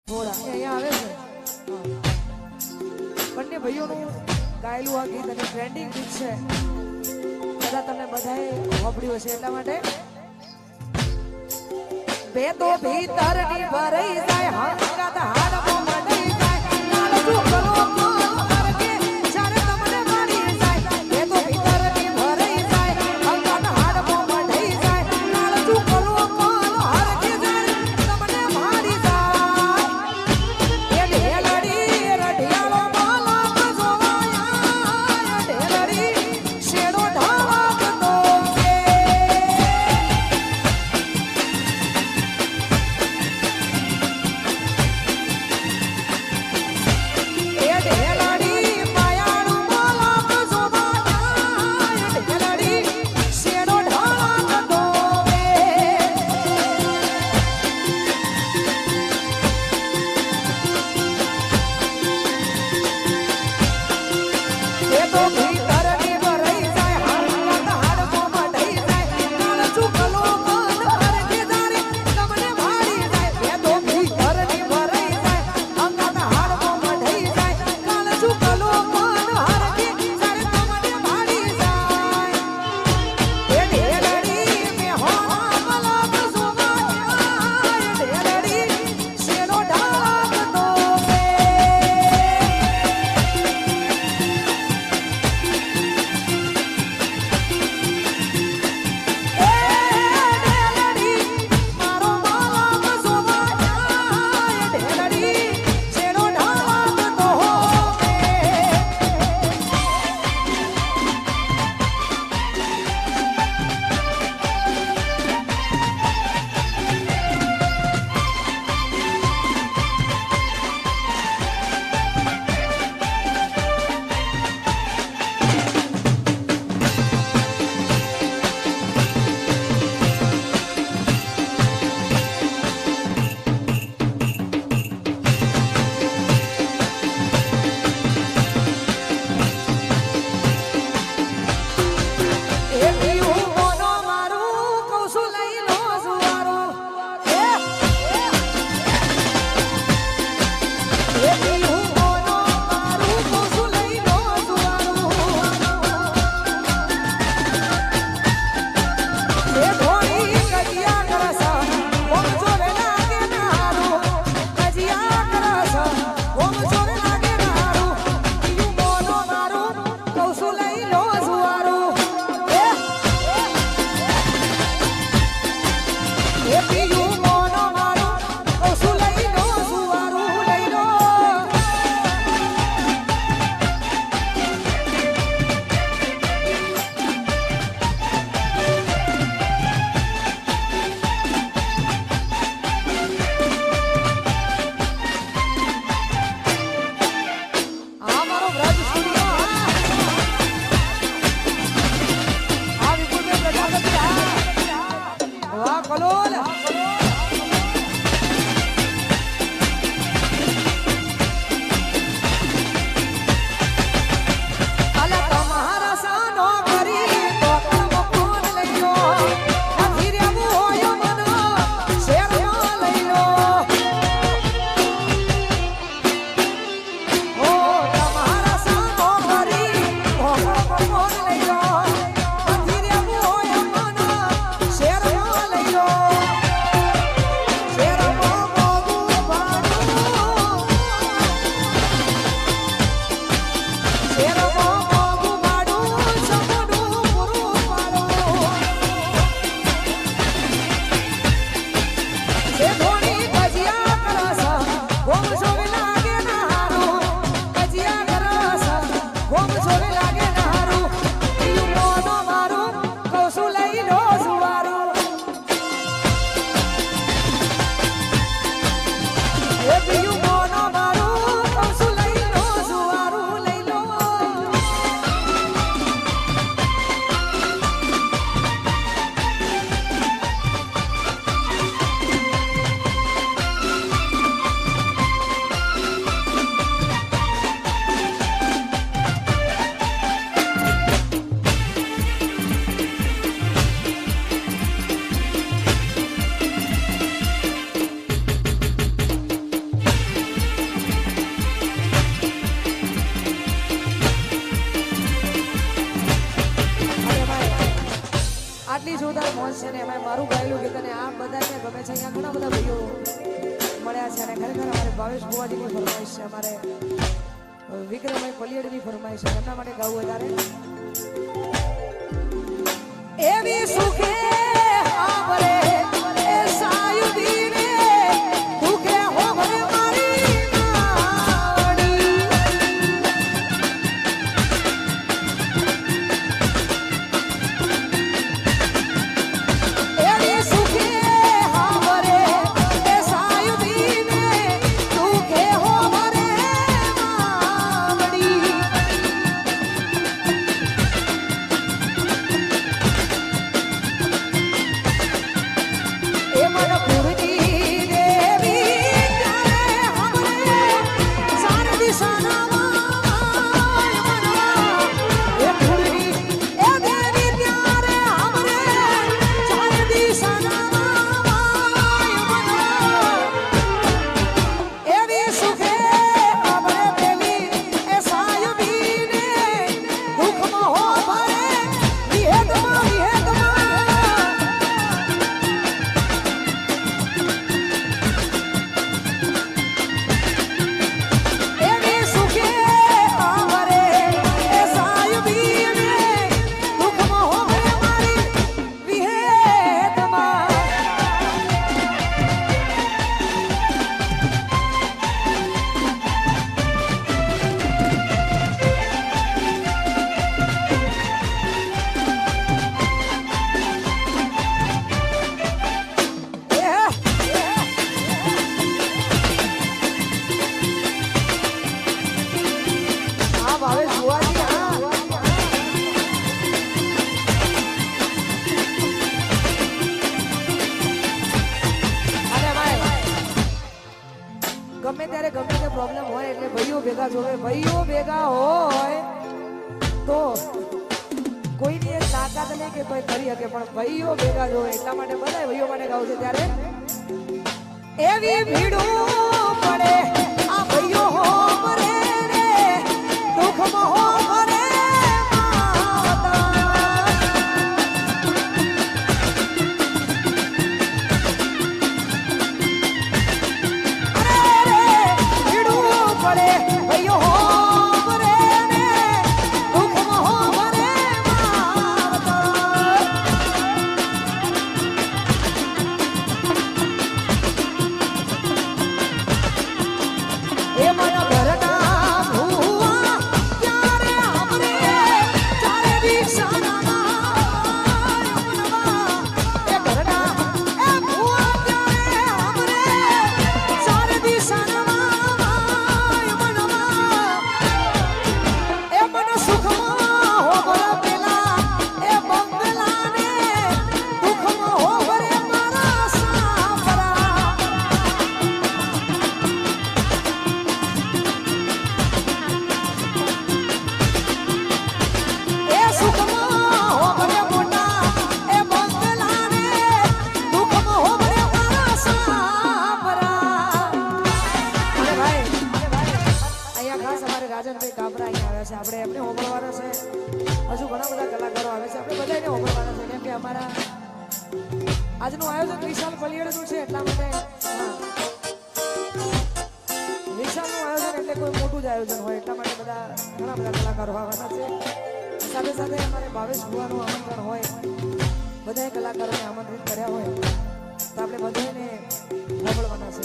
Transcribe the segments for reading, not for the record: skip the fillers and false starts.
થોડા અહીંયા આવે છે બંને ભાઈઓનું ગાયેલું આ ગીત અને ટ્રેન્ડિંગ ગીત છે કદાચ તમે બધાએ સાંભળ્યું હશે એટલા માટે બે તો ભીતરની ભરાઈ જાય હંગાત હાડમાં મળી જાય નાલજુ કરો કે જ્યારે તમને મારી જાય બે તો ભીતરની ભરાઈ જાય હંગાત હાડમાં મળી જાય નાલજુ કરો હર કે જાય તમને મારી જાય એ ઢેલડી રઢિયાળો માલા જોવાયા ઢેલડી શેડો ઢાળતો છે છે અને ખરેખર અમારે ભાવેશ બુવાજીની ફરમાઈશ છે, અમારે વિક્રમભાઈ પલિયડની ફરમાઈશ છે, એમના માટે ગાવું વધારે એવી સુખે આવરે એ સાયુદીને દુખે હોવરે મારી નાવડી એવી સુખે આવરે એ સાયુદીને દુખે હોવરે માવડી ગમે ત્યારે ગમે તે પ્રોબ્લેમ હોય એટલે ભાઈઓ ભેગા જોવે, ભાઈઓ ભેગા હોય તો કોઈની એક તાકાત નહીં કે કોઈ કરી શકે, પણ ભાઈઓ ભેગા જોવે એટલા માટે બધા ભાઈઓ માટે ગાવ છે. ત્યારે એવી ભીડું પડે આ ભાઈઓ હો મરે રે દુઃખમાં હો મરે આપણે એમને હોબળવાના છે, હજુ ઘણા બધા કલાકારો આવે છે, આપણે બધાને હોબળવાના છે કેમ કે અમારા આજનું આયોજન વિશાલ પલિયડનું છે એટલા માટે. વિશાલનું આયોજન એટલે કોઈ મોટું જ આયોજન હોય એટલા માટે બધા ઘણા બધા કલાકારો આવવાના છે. સાથે સાથે અમારે ભાવેશ ભુવાનું આમંત્રણ હોય, બધાએ કલાકારોને આમંત્રિત કર્યા હોય તો આપણે બધાને હોબળવાના છે.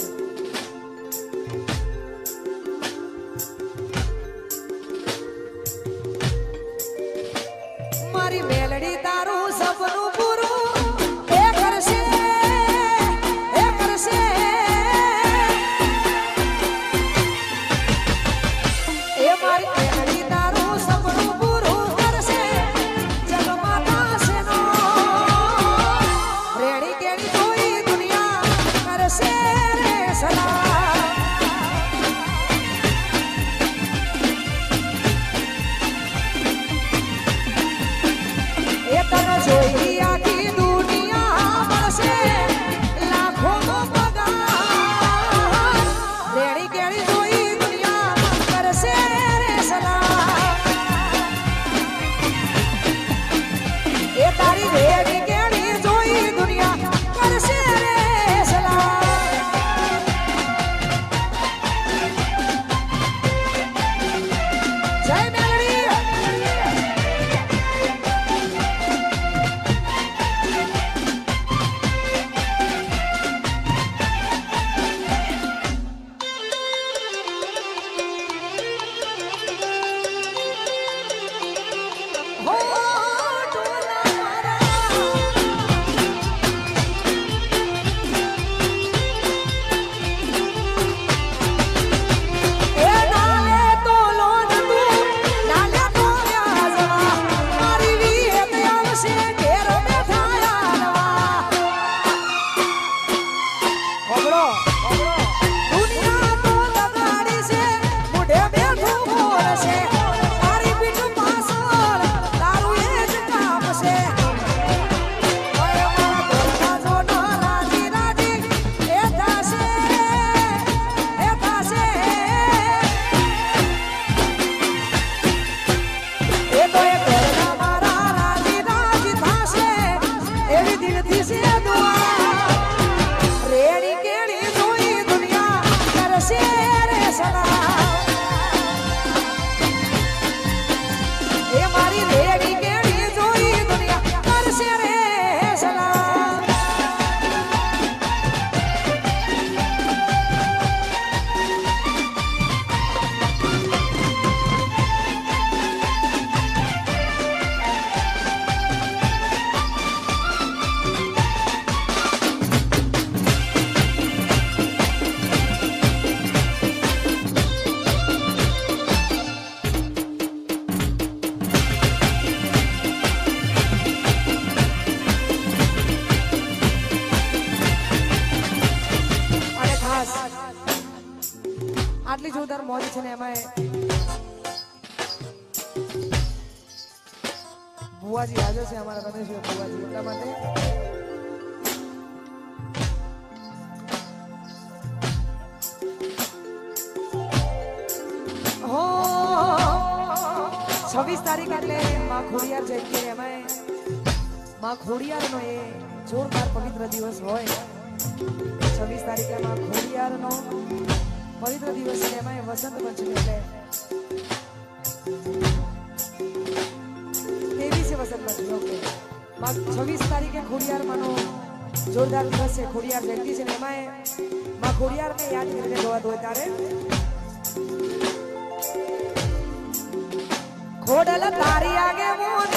મારી મેલડી તારું સપનું પૂરું એ કરશે એ મારી મેલડી તારું સપનું પૂરું કરશે જગમાતા સેનો રેડી કેડી જોઈ દુનિયા કરશે રે સલામ જોઈ આખી દુનિયા મળશે લાખોનો પગાર રેડી કેડી જોઈ દુનિયા કરશે રે સલામ એ તારી રેડી કેડી જોઈ દુનિયા કરશે રે સલામ આટલી જોરદાર મોજ છે ને એમાં બુવાજી હાજર છે અમારા રમેશભાઈ બુવાજી એટલા માટે હો 26 તારીખ એટલે માં ખોડિયાર જયંતિ એમાં માં ખોડિયારનો એ જોરદાર પવિત્ર દિવસ હોય 26 તારીખે માં ખોડિયારનો પવિત્ર દિવસ છે એમાં વસંત પંચમી એટલે 23 વસંત પંચમી ઓકે 26 તારીખે ખોડિયાર માનો જોરદાર દિવસ છે ખોડિયાર જયંતિ છે એમાં માં ખોડિયારને યાદ કરીને જોવાતું હોય ત્યારે ખોડલ તારી આગે મોન